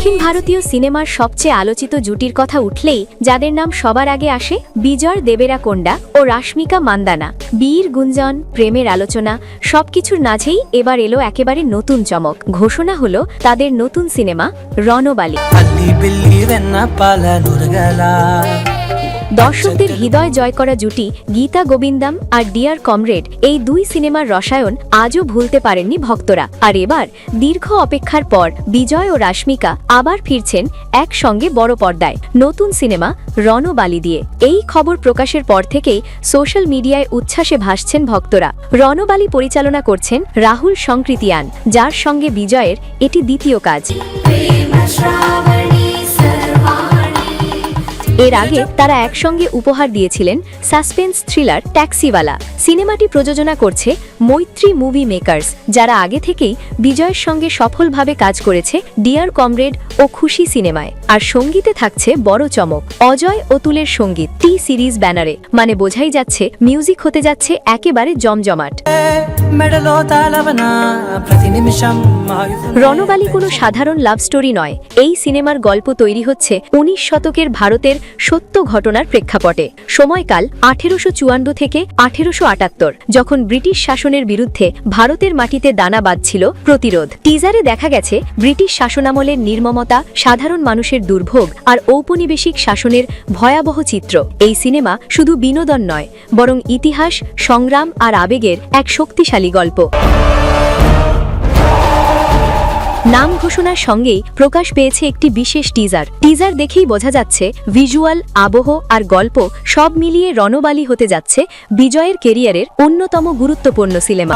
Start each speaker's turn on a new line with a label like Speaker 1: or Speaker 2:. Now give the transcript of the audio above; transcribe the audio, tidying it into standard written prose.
Speaker 1: দক্ষিণ ভারতীয় সিনেমার সবচেয়ে আলোচিত জুটির কথা উঠলেই যাদের নাম সবার আগে আসে বিজয় দেবেরাকোন্ডা ও রাশমিকা মান্দানা। বীর গুঞ্জন, প্রেমের আলোচনা সবকিছুর মাঝেই এবার এলো একেবারে নতুন চমক। ঘোষণা হলো তাদের নতুন সিনেমা রণবালি। দর্শকদের হৃদয় জয় করা জুটি গীতা গোবিন্দম আর ডিয়ার কমরেড, এই দুই সিনেমার রসায়ন আজও ভুলতে পারেননি ভক্তরা। আর এবার দীর্ঘ অপেক্ষার পর বিজয় ও রাশমিকা আবার ফিরছেন একসঙ্গে বড় পর্দায় নতুন সিনেমা রণবালি দিয়ে। এই খবর প্রকাশের পর থেকেই সোশ্যাল মিডিয়ায় উচ্ছ্বাসে ভাসছেন ভক্তরা। রণবালি পরিচালনা করছেন রাহুল সংকৃতিয়ান, যার সঙ্গে বিজয়ের এটি দ্বিতীয় কাজ। এর আগে তারা একসঙ্গে উপহার দিয়েছিলেন সাসপেন্স থ্রিলার ট্যাক্সিওয়ালা। সিনেমাটি প্রযোজনা করছে মৈত্রী মুভি মেকার্স, যারা আগে থেকেই বিজয়ের সঙ্গে সফলভাবে কাজ করেছে ডিয়ার কমরেড ও খুশি সিনেমায়। আর সঙ্গীতে থাকছে বড় চমক, অজয় অতুলের সঙ্গীত টি সিরিজ ব্যানারে, মানে বোঝাই যাচ্ছে মিউজিক হতে যাচ্ছে একেবারে জমজমাট। রণবালি কোনো সাধারণ লাভ স্টোরি নয়। এই সিনেমার গল্প তৈরি হচ্ছে 19 শতকের ভারতের সত্য ঘটনার প্রেক্ষাপটে। সময়কাল 1854 থেকে 1878, যখন ব্রিটিশ শাসনের বিরুদ্ধে ভারতের মাটিতে দানা বাঁধছিল প্রতিরোধ। টিজারে দেখা গেছে ব্রিটিশ শাসনামলের নির্মমতা, সাধারণ মানুষের দুর্ভোগ আর ঔপনিবেশিক শাসনের ভয়াবহ চিত্র। এই সিনেমা শুধু বিনোদন নয়, বরং ইতিহাস, সংগ্রাম আর আবেগের এক শক্তিশালী গল্প। নাম ঘোষণার সঙ্গেই প্রকাশ পেয়েছে একটি বিশেষ টিজার দেখেই বোঝা যাচ্ছে ভিজুয়াল, আবহ আর গল্প সব মিলিয়ে রণবালি হতে যাচ্ছে বিজয়ের কেরিয়ারের অন্যতম গুরুত্বপূর্ণ সিনেমা।